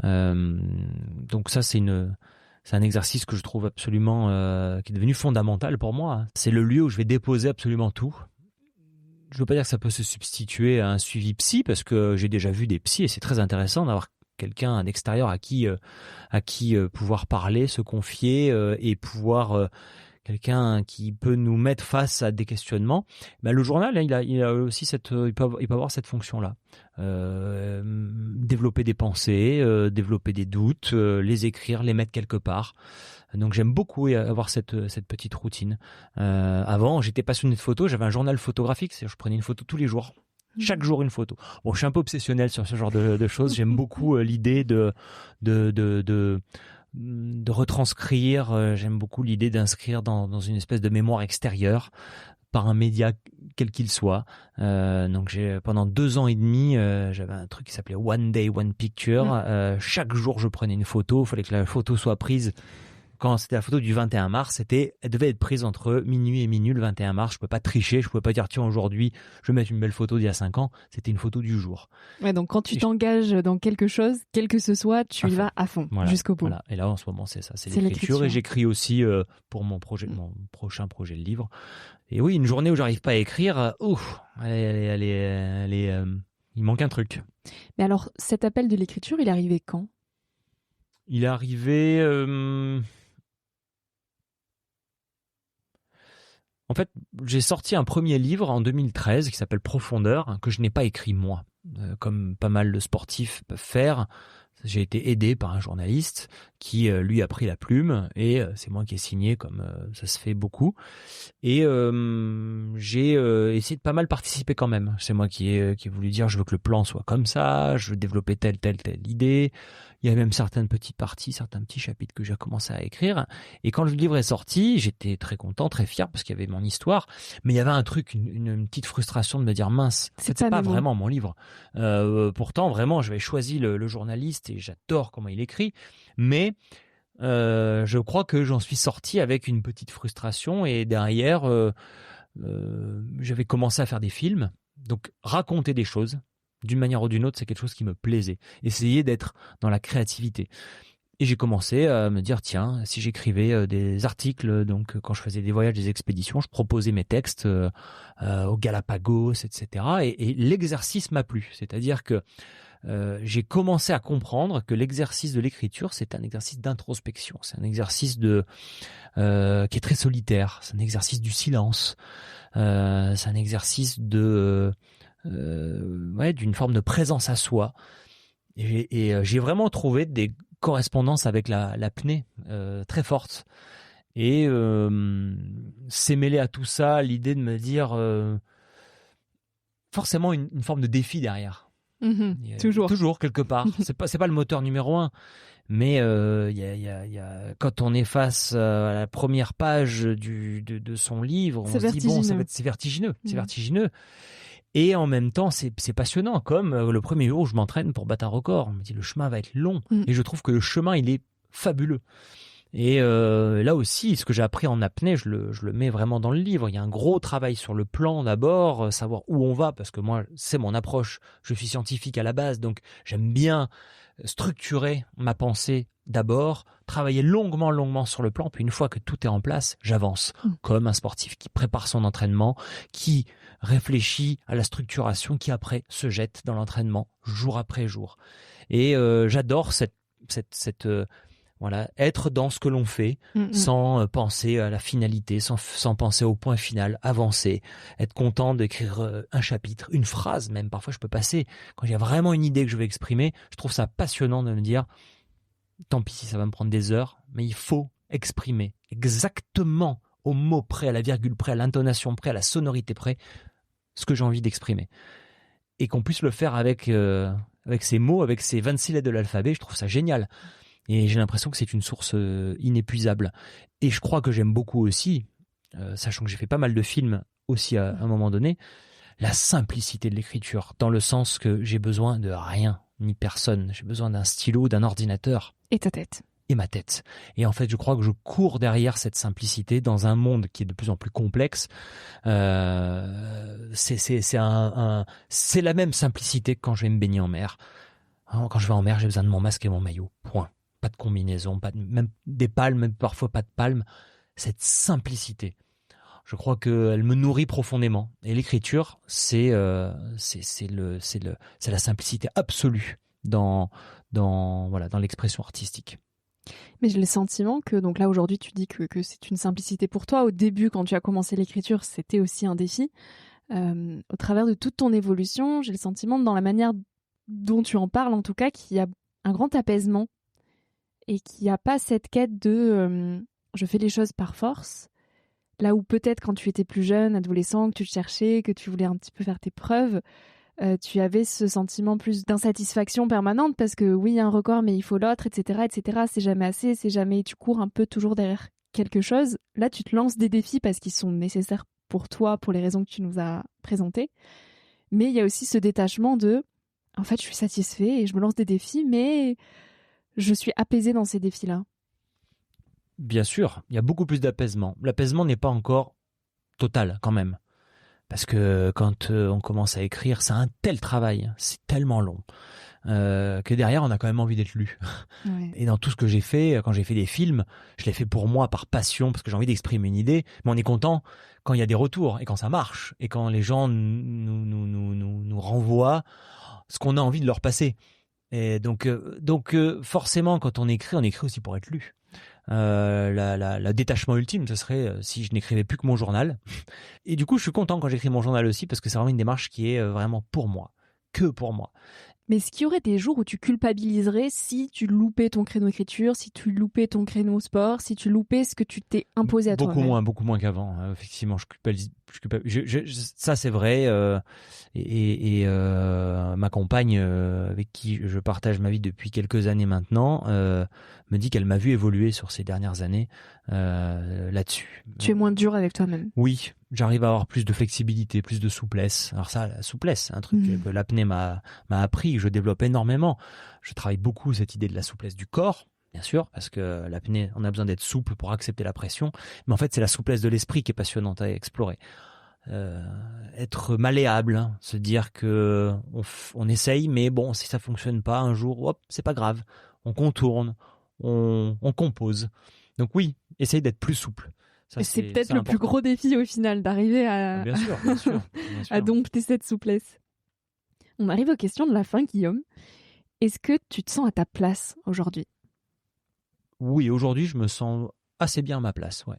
Donc ça, c'est un exercice que je trouve absolument qui est devenu fondamental pour moi. C'est le lieu où je vais déposer absolument tout. Je veux pas dire que ça peut se substituer à un suivi psy, parce que j'ai déjà vu des psys et c'est très intéressant d'avoir quelqu'un d'extérieur à qui pouvoir parler, se confier et pouvoir quelqu'un qui peut nous mettre face à des questionnements. Le journal, il a aussi il peut avoir cette fonction-là. Développer des pensées, développer des doutes, les écrire, les mettre quelque part. Donc j'aime beaucoup avoir cette petite routine. Avant, j'étais passionné de photos, j'avais un journal photographique, c'est-à-dire je prenais une photo tous les jours. Chaque jour une photo. Bon, je suis un peu obsessionnel sur ce genre de choses. J'aime beaucoup l'idée de retranscrire. J'aime beaucoup l'idée d'inscrire dans une espèce de mémoire extérieure par un média quel qu'il soit. Donc pendant 2 ans et demi, j'avais un truc qui s'appelait One Day, One Picture. Chaque jour, je prenais une photo. Il fallait que la photo soit prise. Quand c'était la photo du 21 mars, elle devait être prise entre minuit et minuit le 21 mars. Je ne pouvais pas tricher, je ne pouvais pas dire tiens aujourd'hui je vais mettre une belle photo d'il y a 5 ans. C'était une photo du jour. Ouais, donc quand tu t'engages dans quelque chose, quel que ce soit, tu y vas à fond, voilà, jusqu'au bout. Voilà. Et là en ce moment c'est ça, c'est l'écriture. Et j'écris aussi pour mon prochain projet de livre. Et oui, une journée où j'arrive pas à écrire, il manque un truc. Mais alors cet appel de l'écriture, il est arrivé quand ? Il est arrivé... En fait, j'ai sorti un premier livre en 2013 qui s'appelle Profondeur, que je n'ai pas écrit moi, comme pas mal de sportifs peuvent faire. J'ai été aidé par un journaliste qui, lui, a pris la plume et c'est moi qui ai signé, comme ça se fait beaucoup. Et j'ai essayé de pas mal participer quand même. C'est moi qui ai voulu dire je veux que le plan soit comme ça, je veux développer telle idée. Il y a même certaines petites parties, certains petits chapitres que j'ai commencé à écrire. Et quand le livre est sorti, j'étais très content, très fier parce qu'il y avait mon histoire. Mais il y avait un truc, une petite frustration de me dire mince, c'est pas vraiment mon livre. Pourtant, vraiment, j'avais choisi le journaliste et j'adore comment il écrit. Mais je crois que j'en suis sorti avec une petite frustration et derrière, j'avais commencé à faire des films. Donc, raconter des choses. D'une manière ou d'une autre, c'est quelque chose qui me plaisait. Essayer d'être dans la créativité. Et j'ai commencé à me dire, tiens, si j'écrivais des articles, donc quand je faisais des voyages, des expéditions, je proposais mes textes aux Galapagos, etc. Et l'exercice m'a plu. C'est-à-dire que j'ai commencé à comprendre que l'exercice de l'écriture, c'est un exercice d'introspection. C'est un exercice qui est très solitaire. C'est un exercice du silence. C'est un exercice d'une forme de présence à soi. Et j'ai vraiment trouvé des correspondances avec l'apnée très fortes. Et c'est mêlé à tout ça l'idée de me dire forcément une forme de défi derrière. Toujours quelque part. C'est pas le moteur numéro 1, mais quand on est face à la première page de son livre, on se dit bon, c'est vertigineux, c'est vertigineux. Et en même temps, c'est passionnant, comme le premier jour où je m'entraîne pour battre un record. On me dit le chemin va être long, et je trouve que le chemin il est fabuleux. Et là aussi, ce que j'ai appris en apnée, je le mets vraiment dans le livre. Il y a un gros travail sur le plan d'abord, savoir où on va, parce que moi, c'est mon approche. Je suis scientifique à la base, donc j'aime bien structurer ma pensée d'abord, travailler longuement sur le plan, puis une fois que tout est en place, j'avance. Comme un sportif qui prépare son entraînement, qui réfléchit à la structuration, qui après se jette dans l'entraînement, jour après jour. Et j'adore voilà, être dans ce que l'on fait, sans penser à la finalité, sans penser au point final, avancer, être content d'écrire un chapitre, une phrase même. Parfois, je peux passer, quand il y a vraiment une idée que je veux exprimer, je trouve ça passionnant de me dire, tant pis si ça va me prendre des heures, mais il faut exprimer exactement au mot près, à la virgule près, à l'intonation près, à la sonorité près, ce que j'ai envie d'exprimer. Et qu'on puisse le faire avec ces mots, avec ces 26 lettres de l'alphabet, je trouve ça génial. Et j'ai l'impression que c'est une source inépuisable. Et je crois que j'aime beaucoup aussi, sachant que j'ai fait pas mal de films aussi à un moment donné, la simplicité de l'écriture, dans le sens que j'ai besoin de rien, ni personne. J'ai besoin d'un stylo, d'un ordinateur. Et ta tête. Et ma tête. Et en fait, je crois que je cours derrière cette simplicité dans un monde qui est de plus en plus complexe. C'est la même simplicité que quand je vais me baigner en mer. Quand je vais en mer, j'ai besoin de mon masque et mon maillot. Point. Pas de combinaison, même des palmes, même parfois pas de palmes. Cette simplicité, je crois qu'elle me nourrit profondément. Et l'écriture, c'est la simplicité absolue dans l'expression artistique. Mais j'ai le sentiment que, donc là aujourd'hui tu dis que c'est une simplicité pour toi. Au début, quand tu as commencé l'écriture, c'était aussi un défi. Au travers de toute ton évolution, j'ai le sentiment, dans la manière dont tu en parles en tout cas, qu'il y a un grand apaisement. Et qu'il n'y a pas cette quête de je fais les choses par force, là où peut-être quand tu étais plus jeune, adolescent, que tu te cherchais, que tu voulais un petit peu faire tes preuves, tu avais ce sentiment plus d'insatisfaction permanente parce que oui, il y a un record, mais il faut l'autre, etc., etc. C'est jamais assez, c'est jamais, tu cours un peu toujours derrière quelque chose. Là, tu te lances des défis parce qu'ils sont nécessaires pour toi, pour les raisons que tu nous as présentées. Mais il y a aussi ce détachement de, en fait, je suis satisfait et je me lance des défis, mais je suis apaisée dans ces défis-là. Bien sûr, il y a beaucoup plus d'apaisement. L'apaisement n'est pas encore total quand même. Parce que quand on commence à écrire, c'est un tel travail, c'est tellement long, que derrière on a quand même envie d'être lu. Ouais. Et dans tout ce que j'ai fait, quand j'ai fait des films, je l'ai fait pour moi, par passion, parce que j'ai envie d'exprimer une idée, mais on est content quand il y a des retours, et quand ça marche, et quand les gens nous renvoient ce qu'on a envie de leur passer. Et donc forcément, quand on écrit aussi pour être lu. Le détachement ultime, ce serait si je n'écrivais plus que mon journal. Et du coup, je suis content quand j'écris mon journal aussi, parce que c'est vraiment une démarche qui est vraiment pour moi, que pour moi. Mais est-ce qu'il y aurait des jours où tu culpabiliserais si tu loupais ton créneau écriture, si tu loupais ton créneau sport, si tu loupais ce que tu t'es imposé à toi-même? Beaucoup moins qu'avant. Effectivement, je culpabilise. Ça, c'est vrai. Ma compagne, avec qui je partage ma vie depuis quelques années maintenant, me dit qu'elle m'a vu évoluer sur ces dernières années là-dessus. Tu es moins dur avec toi-même. Oui, j'arrive à avoir plus de flexibilité, plus de souplesse. Alors ça, la souplesse, c'est un truc que l'apnée m'a appris, que je développe énormément. Je travaille beaucoup cette idée de la souplesse du corps, bien sûr, parce que l'apnée, on a besoin d'être souple pour accepter la pression. Mais en fait, c'est la souplesse de l'esprit qui est passionnante à explorer. Être malléable, hein, se dire que on essaye, mais bon, si ça fonctionne pas un jour, hop, c'est pas grave. On contourne, on compose. Donc oui, essaye d'être plus souple. Ça, c'est peut-être c'est le important. plus gros défi au final, d'arriver à, Bien sûr, bien sûr. à dompter cette souplesse. On arrive aux questions de la fin, Guillaume. Est-ce que tu te sens à ta place aujourd'hui ? Oui, aujourd'hui, je me sens assez bien à ma place, ouais.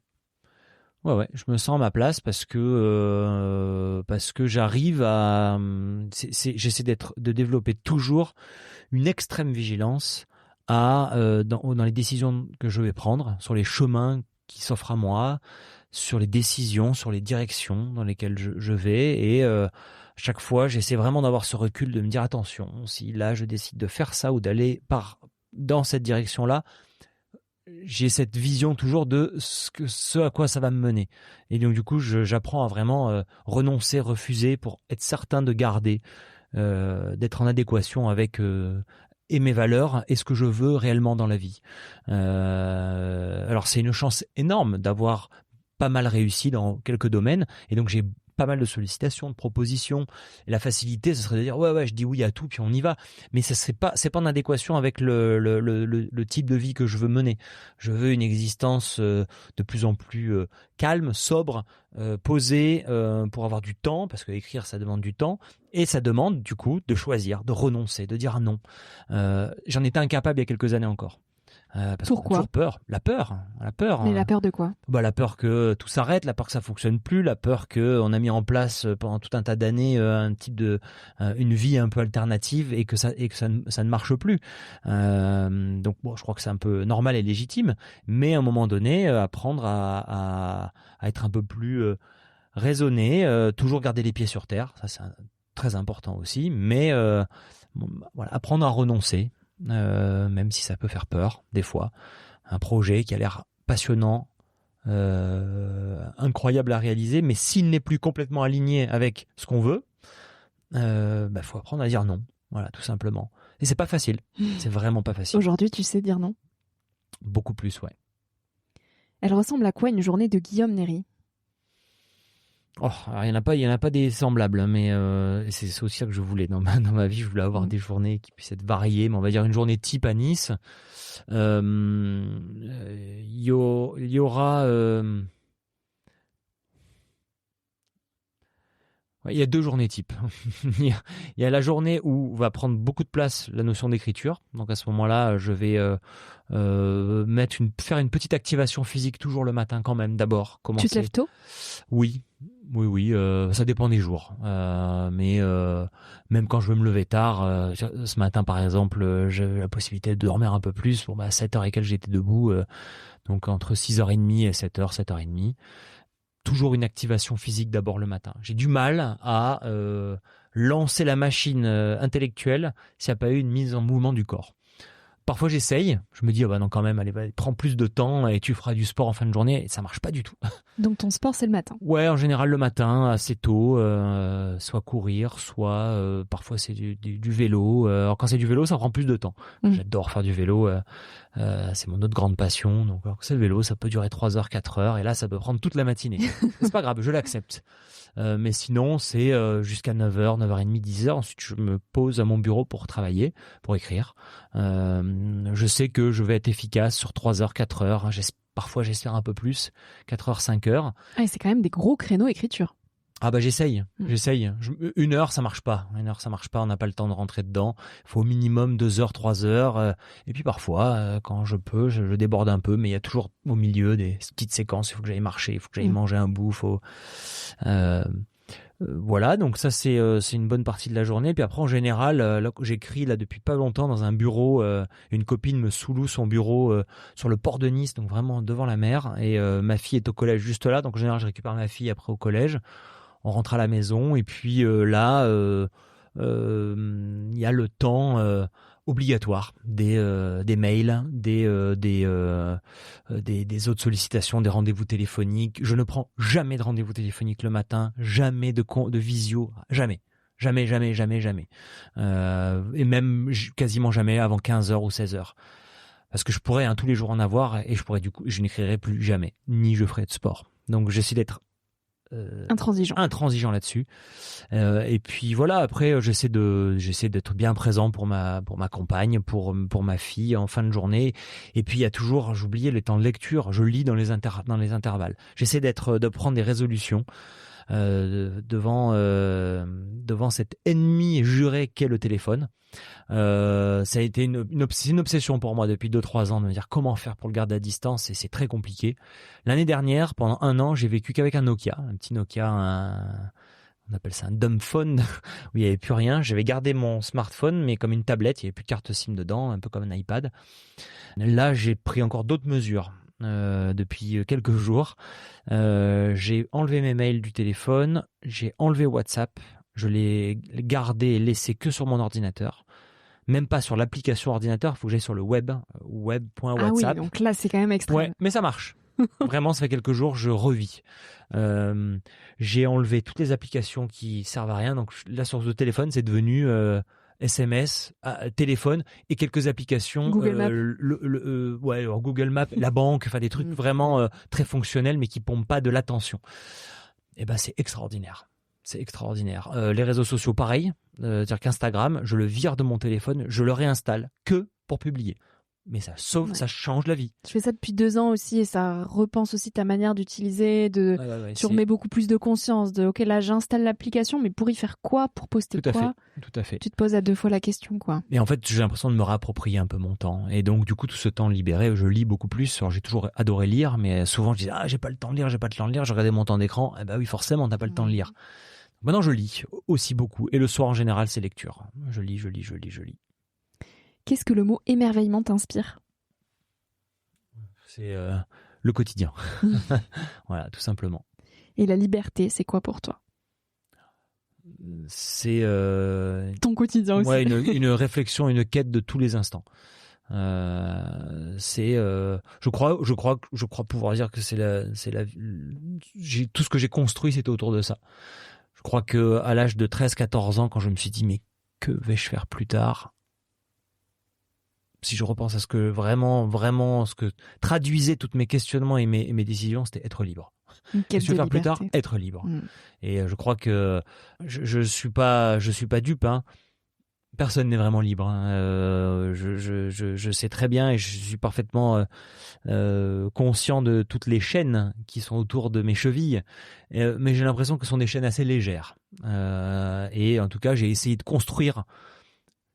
Ouais, je me sens à ma place parce que j'arrive à j'essaie de développer toujours une extrême vigilance dans les décisions que je vais prendre, sur les chemins qui s'offrent à moi, sur les décisions, sur les directions dans lesquelles je vais, et chaque fois j'essaie vraiment d'avoir ce recul, de me dire attention, si là je décide de faire ça ou d'aller dans cette direction-là, j'ai cette vision toujours de ce à quoi ça va me mener. Et donc du coup, j'apprends à vraiment renoncer, refuser, pour être certain de garder, d'être en adéquation avec et mes valeurs et ce que je veux réellement dans la vie. Alors c'est une chance énorme d'avoir pas mal réussi dans quelques domaines, et donc j'ai pas mal de sollicitations, de propositions. Et la facilité, ce serait de dire ouais, je dis oui à tout, puis on y va. Mais c'est pas en adéquation avec le type de vie que je veux mener. Je veux une existence de plus en plus calme, sobre, posée, pour avoir du temps, parce que écrire, ça demande du temps, et ça demande du coup de choisir, de renoncer, de dire non. J'en étais incapable il y a quelques années encore. Parce qu'on a toujours peur. La peur. Mais la peur de quoi ? La peur que tout s'arrête, la peur que ça fonctionne plus, la peur qu'on a mis en place pendant tout un tas d'années une vie un peu alternative, et que ça ne marche plus. Donc je crois que c'est un peu normal et légitime, mais à un moment donné, apprendre à être un peu plus raisonné, toujours garder les pieds sur terre, ça c'est très important aussi, mais apprendre à renoncer. Même si ça peut faire peur des fois, un projet qui a l'air passionnant, incroyable à réaliser, mais s'il n'est plus complètement aligné avec ce qu'on veut, faut apprendre à dire non, voilà, tout simplement. Et c'est pas facile, c'est vraiment pas facile. Aujourd'hui, tu sais dire non ? Beaucoup plus, ouais. Elle ressemble à quoi une journée de Guillaume Néry ? Il y en a pas des semblables, mais c'est aussi ça que je voulais dans ma vie. Je voulais avoir des journées qui puissent être variées, mais on va dire une journée type à Nice. Il y aura il y a 2 journées types. Il y a la journée où va prendre beaucoup de place la notion d'écriture. Donc à ce moment-là, je vais faire une petite activation physique toujours le matin quand même, d'abord. Tu te lèves tôt ? Oui, ça dépend des jours. Mais même quand je veux me lever tard, ce matin par exemple, j'ai la possibilité de dormir un peu plus. À 7h et quelques, j'étais debout. Donc entre 6h30 et 7h, 7h30. Toujours une activation physique d'abord le matin. J'ai du mal à lancer la machine intellectuelle s'il n'y a pas eu une mise en mouvement du corps. Parfois j'essaye, je me dis non, quand même, allez, prends plus de temps et tu feras du sport en fin de journée, et ça marche pas du tout. Donc ton sport, c'est le matin ? Ouais, en général le matin, assez tôt, soit courir, soit parfois c'est du vélo. Alors quand c'est du vélo, ça prend plus de temps. J'adore faire du vélo, c'est mon autre grande passion. Donc alors que c'est le vélo, ça peut durer 3 heures, 4 heures, et là ça peut prendre toute la matinée. C'est pas grave, je l'accepte. Mais sinon, c'est jusqu'à 9h, 9h30, 10h. Ensuite, je me pose à mon bureau pour travailler, pour écrire. Je sais que je vais être efficace sur 3 heures, 4 heures. Parfois, j'espère un peu plus, 4 heures, 5 heures. Ah, c'est quand même des gros créneaux écriture. J'essaye. 1 heure, ça marche pas. 1 heure, ça marche pas. On n'a pas le temps de rentrer dedans. Il faut au minimum 2 heures, 3 heures. Et puis parfois, quand je peux, je déborde un peu. Mais il y a toujours au milieu des petites séquences. Il faut que j'aille marcher, il faut que j'aille manger un bout. Voilà, donc ça c'est une bonne partie de la journée. Puis après, en général, là, j'écris depuis pas longtemps dans un bureau. Une copine me sous-loue son bureau sur le port de Nice, donc vraiment devant la mer. Et ma fille est au collège juste là. Donc en général, je récupère ma fille après au collège. On rentre à la maison, et puis là, il y a le temps obligatoire des mails, des autres sollicitations, des rendez-vous téléphoniques. Je ne prends jamais de rendez-vous téléphonique le matin, jamais de visio, jamais. Et même quasiment jamais avant 15h ou 16h. Parce que je pourrais tous les jours en avoir, et je n'écrirai plus jamais, ni je ferai de sport. Donc j'essaie d'être intransigeant là-dessus. Et puis voilà, après j'essaie d'être bien présent pour ma compagne, pour ma fille en fin de journée. Et puis il y a toujours, j'oubliais les temps de lecture, je lis dans les intervalles. J'essaie de prendre des résolutions devant cet ennemi juré qu'est le téléphone. Ça a été une obsession pour moi depuis 2-3 ans de me dire comment faire pour le garder à distance, et c'est très compliqué. L'année dernière, pendant 1 an, j'ai vécu qu'avec un Nokia, un petit Nokia, on appelle ça un dumb phone, où il n'y avait plus rien. J'avais gardé mon smartphone, mais comme une tablette, il n'y avait plus de carte SIM dedans, un peu comme un iPad. Là, j'ai pris encore d'autres mesures. Depuis quelques jours, j'ai enlevé mes mails du téléphone, j'ai enlevé WhatsApp, je l'ai gardé et laissé que sur mon ordinateur, même pas sur l'application ordinateur, il faut que j'aille sur le web.whatsapp. Ah oui, donc là c'est quand même extrême. Ouais, mais ça marche. Vraiment, ça fait quelques jours, je revis. J'ai enlevé toutes les applications qui servent à rien, donc la source de téléphone c'est devenu SMS, téléphone et quelques applications. Google Maps. Google Maps, la banque, enfin des trucs vraiment très fonctionnels mais qui pompent pas de l'attention. Et ben c'est extraordinaire. C'est extraordinaire. Les réseaux sociaux, pareil. C'est-à-dire qu'Instagram, je le vire de mon téléphone, je le réinstalle que pour publier. Mais ça ça change la vie. Je fais ça depuis 2 ans aussi et ça repense aussi ta manière d'utiliser, tu remets beaucoup plus de conscience de ok là j'installe l'application mais pour y faire quoi, pour poster Tout quoi. Tout à fait. Tu te poses à 2 fois la question quoi. Et en fait j'ai l'impression de me réapproprier un peu mon temps et donc du coup tout ce temps libéré je lis beaucoup plus. Alors j'ai toujours adoré lire mais souvent je disais j'ai pas le temps de lire, je regardais mon temps d'écran, et bah oui forcément t'as pas le temps de lire. Maintenant je lis aussi beaucoup et le soir en général c'est lecture. Je lis. Qu'est-ce que le mot émerveillement t'inspire ? C'est le quotidien. Voilà, tout simplement. Et la liberté, c'est quoi pour toi ? C'est ton quotidien aussi. Ouais, une réflexion, une quête de tous les instants. Je crois pouvoir dire que tout ce que j'ai construit, c'était autour de ça. Je crois que à l'âge de 13-14 ans, quand je me suis dit mais que vais-je faire plus tard ? Si je repense à ce que vraiment ce que traduisait tous mes questionnements et mes décisions, c'était être libre. Qu'est-ce que je vais faire plus tard ? Être libre. Et je crois que je suis pas dupe. Hein. Personne n'est vraiment libre. Hein. Je sais très bien et je suis parfaitement conscient de toutes les chaînes qui sont autour de mes chevilles. Mais j'ai l'impression que ce sont des chaînes assez légères. Et en tout cas, j'ai essayé de construire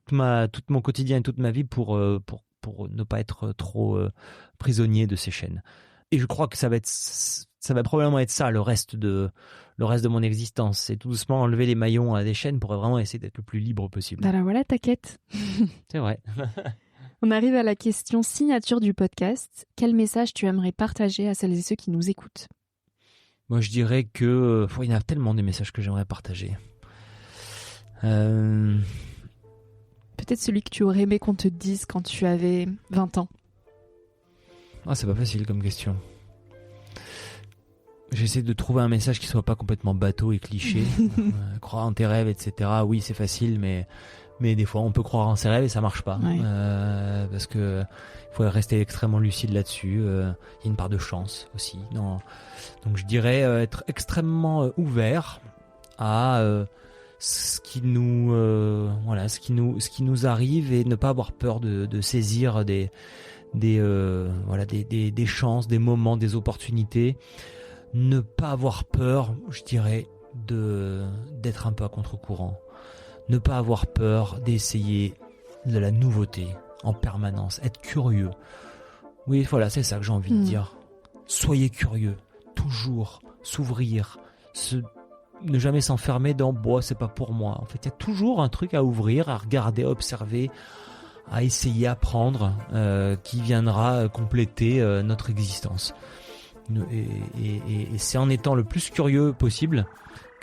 tout mon quotidien et toute ma vie pour ne pas être trop prisonnier de ces chaînes. Et je crois que ça va probablement être ça le reste de mon existence. C'est tout doucement enlever les maillons à des chaînes pour vraiment essayer d'être le plus libre possible. Voilà ta quête. C'est vrai. On arrive à la question signature du podcast. Quel message tu aimerais partager à celles et ceux qui nous écoutent ? Moi, je dirais que il y en a tellement des messages que j'aimerais partager. Peut-être celui que tu aurais aimé qu'on te dise quand tu avais 20 ans. C'est pas facile comme question. J'essaie de trouver un message qui soit pas complètement bateau et cliché. Croire en tes rêves, etc. Oui, c'est facile, mais des fois, on peut croire en ses rêves et ça marche pas. Ouais. Parce que il faut rester extrêmement lucide là-dessus. Il y a une part de chance aussi. Donc, je dirais être extrêmement ouvert à ce qui nous arrive et ne pas avoir peur de saisir des chances, des moments, des opportunités. Ne pas avoir peur, je dirais, d'être un peu à contre-courant. Ne pas avoir peur d'essayer de la nouveauté en permanence. Être curieux. Oui, voilà, c'est ça que j'ai envie de dire. Soyez curieux. Toujours s'ouvrir. Ne jamais s'enfermer dans « c'est pas pour moi ». En fait, il y a toujours un truc à ouvrir, à regarder, à observer, à essayer, à apprendre, qui viendra compléter notre existence. Et c'est en étant le plus curieux possible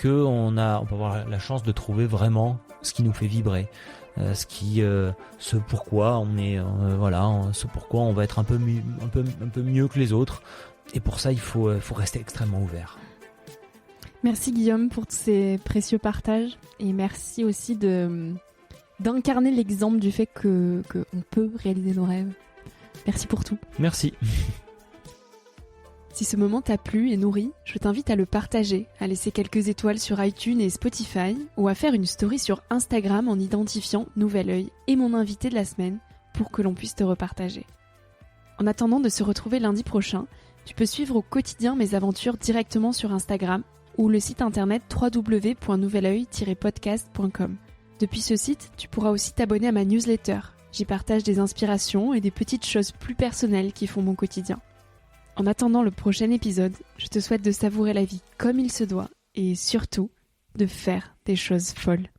qu'on peut avoir la chance de trouver vraiment ce qui nous fait vibrer, ce pourquoi on est, ce pourquoi on va être un peu mieux que les autres. Et pour ça, il faut rester extrêmement ouvert. Merci Guillaume pour tous ces précieux partages et merci aussi d'incarner l'exemple du fait qu'on peut réaliser nos rêves. Merci pour tout. Merci. Si ce moment t'a plu et nourri, je t'invite à le partager, à laisser quelques étoiles sur iTunes et Spotify, ou à faire une story sur Instagram en identifiant Nouvel Oeil et mon invité de la semaine pour que l'on puisse te repartager. En attendant de se retrouver lundi prochain, tu peux suivre au quotidien mes aventures directement sur Instagram ou le site internet www.nouveloeil-podcast.com. Depuis ce site, tu pourras aussi t'abonner à ma newsletter. J'y partage des inspirations et des petites choses plus personnelles qui font mon quotidien. En attendant le prochain épisode, je te souhaite de savourer la vie comme il se doit et surtout de faire des choses folles.